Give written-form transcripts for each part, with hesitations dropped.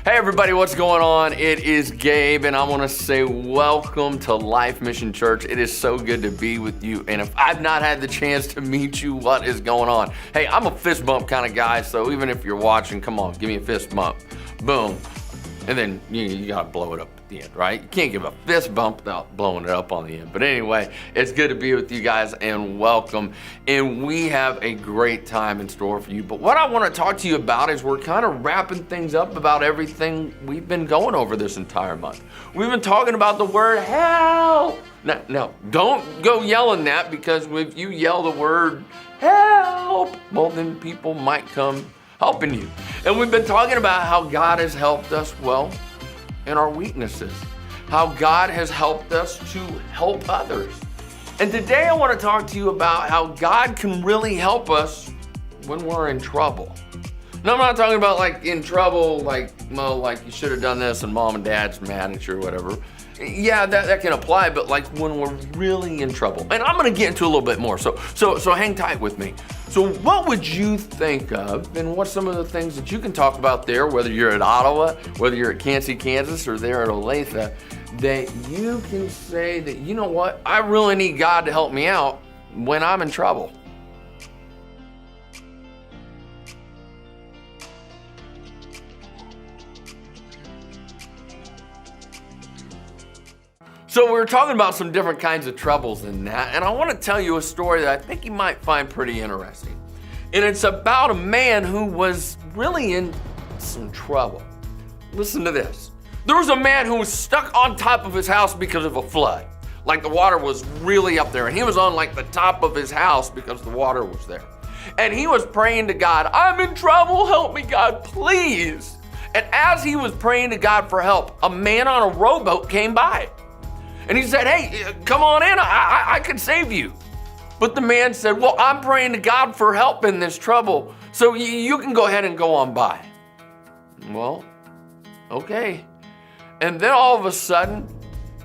Hey everybody, what's going on? It is Gabe, and I want to say welcome to LifeMission Church. It is so good to be with you, and if I've not had the chance to meet you, what is going on? Hey, I'm a fist bump kind of guy, so even if you're watching, come on, give me a fist bump. Boom. And then you gotta blow it up at the end, right? You can't give a fist bump without blowing it up on the end. But anyway, it's good to be with you guys and welcome. And we have a great time in store for you. But what I want to talk to you about is we're kind of wrapping things up about everything we've been going over this entire month. We've been talking about the word help. Now, don't go yelling that, because if you yell the word help, well, then people might come helping you. And we've been talking about how God has helped us, well, in our weaknesses. How God has helped us to help others. And today I want to talk to you about how God can really help us when we're in trouble. Now, I'm not talking about like in trouble, like you should have done this and mom and dad's mad at you or whatever. Yeah, that can apply, but like when we're really in trouble. And I'm going to get into a little bit more, so hang tight with me. So what would you think of, and what's some of the things that you can talk about there, whether you're at Ottawa, whether you're at Kansas, Kansas, or there at Olathe, that you can say that, you know what, I really need God to help me out when I'm in trouble. So we're talking about some different kinds of troubles in that, and I want to tell you a story that I think you might find pretty interesting. And it's about a man who was really in some trouble. Listen to this. There was a man who was stuck on top of his house because of a flood. Like the water was really up there, and he was on like the top of his house because the water was there. And he was praying to God, I'm in trouble, help me God, please. And as he was praying to God for help, a man on a rowboat came by. And he said, hey, come on in, I can save you. But the man said, well, I'm praying to God for help in this trouble, so you can go ahead and go on by. Well, okay. And then all of a sudden,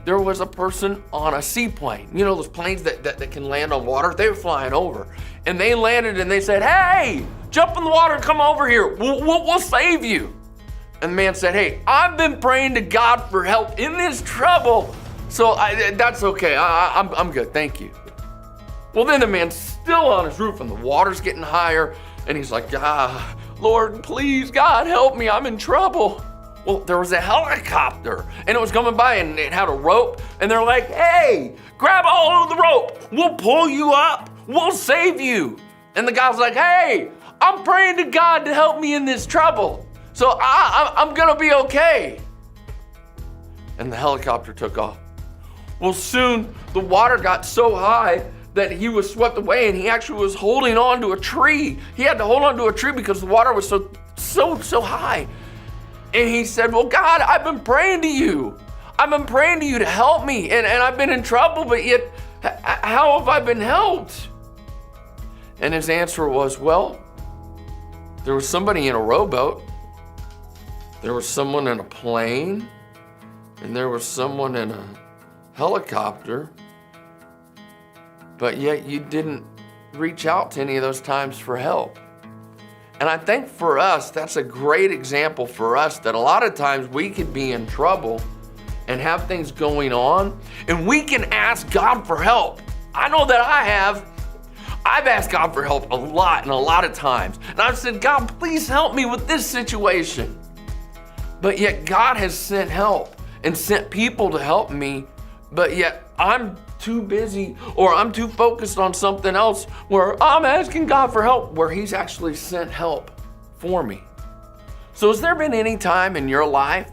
there was a person on a seaplane. You know those planes that can land on water? They were flying over. And they landed and they said, hey, jump in the water and come over here. We'll save you. And the man said, hey, I've been praying to God for help in this trouble, so that's okay, I'm good, thank you. Well, then the man's still on his roof and the water's getting higher, and he's like, Lord, please, God, help me, I'm in trouble. Well, there was a helicopter, and it was coming by, and it had a rope, and they're like, hey, grab all of the rope, we'll pull you up, we'll save you. And the guy's like, hey, I'm praying to God to help me in this trouble, so I'm gonna be okay. And the helicopter took off. Well, soon the water got so high that he was swept away, and he actually was holding on to a tree. He had to hold on to a tree because the water was so high. And he said, well, God, I've been praying to you. I've been praying to you to help me, and I've been in trouble, but yet how have I been helped? And his answer was, well, there was somebody in a rowboat, there was someone in a plane, and there was someone in a helicopter, but yet you didn't reach out to any of those times for help. And I think for us, that's a great example for us that a lot of times we could be in trouble and have things going on, and we can ask God for help. I know that I've asked God for help a lot and a lot of times. And I've said, God, please help me with this situation. But yet God has sent help and sent people to help me, but yet I'm too busy or I'm too focused on something else where I'm asking God for help, where he's actually sent help for me. So has there been any time in your life,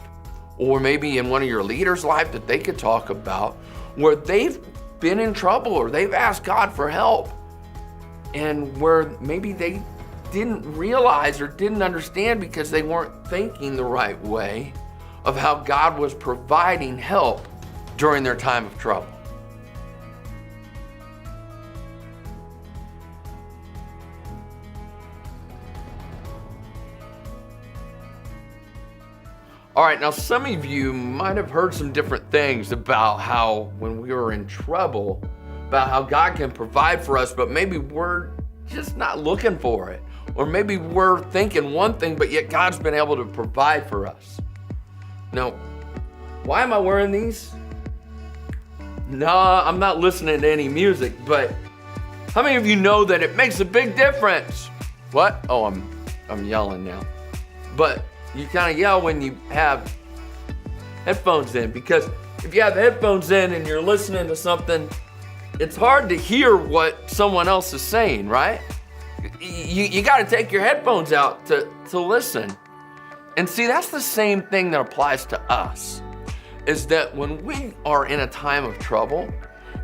or maybe in one of your leaders' life, that they could talk about where they've been in trouble or they've asked God for help, and where maybe they didn't realize or didn't understand because they weren't thinking the right way of how God was providing help during their time of trouble? All right, now some of you might have heard some different things about how when we were in trouble, about how God can provide for us, but maybe we're just not looking for it. Or maybe we're thinking one thing, but yet God's been able to provide for us. Now, why am I wearing these? No, I'm not listening to any music, but how many of you know that it makes a big difference? What? Oh, I'm yelling now. But you kind of yell when you have headphones in, because if you have headphones in and you're listening to something, it's hard to hear what someone else is saying, right? You got to take your headphones out to listen. And see, that's the same thing that applies to us, is that when we are in a time of trouble,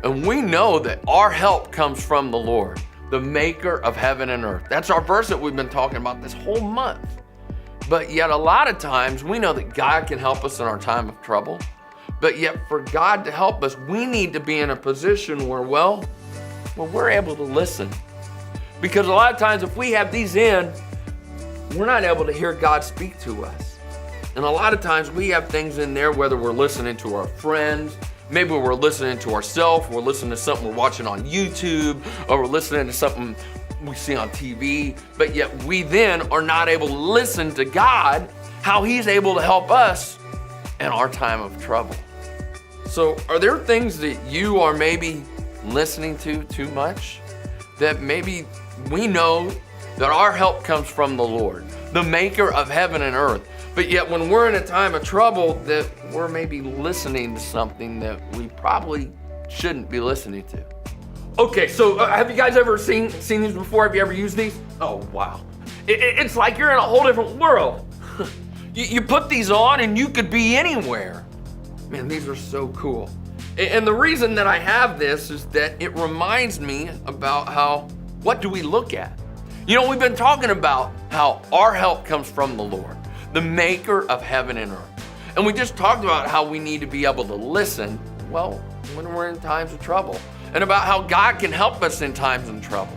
and we know that our help comes from the Lord, the maker of heaven and earth. That's our verse that we've been talking about this whole month. But yet a lot of times we know that God can help us in our time of trouble. But yet for God to help us, we need to be in a position where, we're able to listen. Because a lot of times if we have these in, we're not able to hear God speak to us. And a lot of times we have things in there, whether we're listening to our friends, maybe we're listening to ourselves, we're listening to something we're watching on YouTube, or we're listening to something we see on TV, but yet we then are not able to listen to God, how He's able to help us in our time of trouble. So are there things that you are maybe listening to too much? That maybe we know that our help comes from the Lord, the maker of heaven and earth. But yet when we're in a time of trouble, that we're maybe listening to something that we probably shouldn't be listening to. Okay, so have you guys ever seen these before? Have you ever used these? Oh, wow. It's like you're in a whole different world. You put these on and you could be anywhere. Man, these are so cool. And the reason that I have this is that it reminds me about what do we look at? You know, we've been talking about how our help comes from the Lord, the maker of heaven and earth. And we just talked about how we need to be able to listen, when we're in times of trouble, and about how God can help us in times of trouble.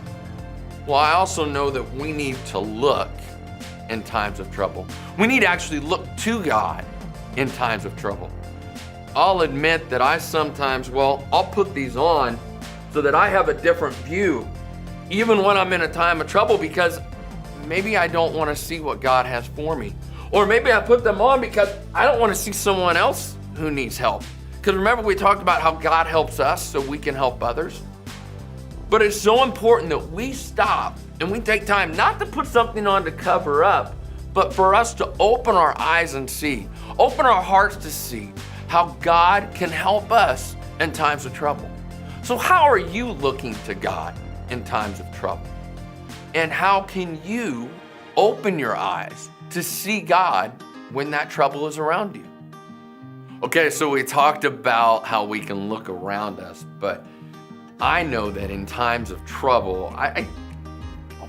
Well, I also know that we need to look in times of trouble. We need to actually look to God in times of trouble. I'll admit that I sometimes, I'll put these on so that I have a different view, even when I'm in a time of trouble, because maybe I don't want to see what God has for me. Or maybe I put them on because I don't want to see someone else who needs help. Because remember, we talked about how God helps us so we can help others. But it's so important that we stop and we take time not to put something on to cover up, but for us to open our eyes and see, open our hearts to see how God can help us in times of trouble. So how are you looking to God in times of trouble? And how can you open your eyes to see God when that trouble is around you? Okay, so we talked about how we can look around us, but I know that in times of trouble, I'll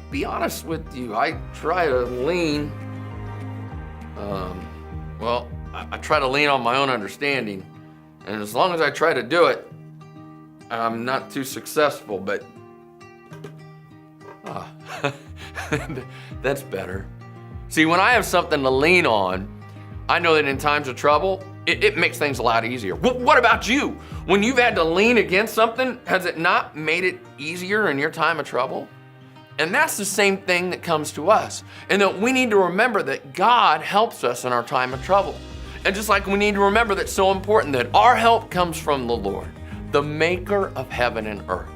be honest with you, I try to lean, I try to lean on my own understanding. And as long as I try to do it, I'm not too successful, but that's better. See, when I have something to lean on, I know that in times of trouble, it makes things a lot easier. What about you? When you've had to lean against something, has it not made it easier in your time of trouble? And that's the same thing that comes to us. And that we need to remember that God helps us in our time of trouble. And just like we need to remember that's so important that our help comes from the Lord, the maker of heaven and earth.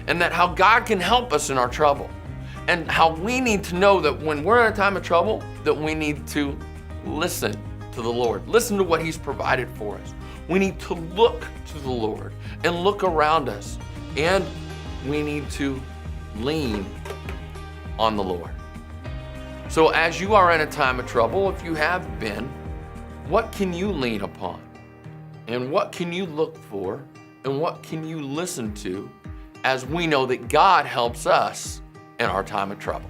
And that how God can help us in our trouble. And how we need to know that when we're in a time of trouble, that we need to listen to the Lord. Listen to what He's provided for us. We need to look to the Lord and look around us. And we need to lean on the Lord. So as you are in a time of trouble, if you have been, what can you lean upon? And what can you look for? And what can you listen to as we know that God helps us in our time of trouble?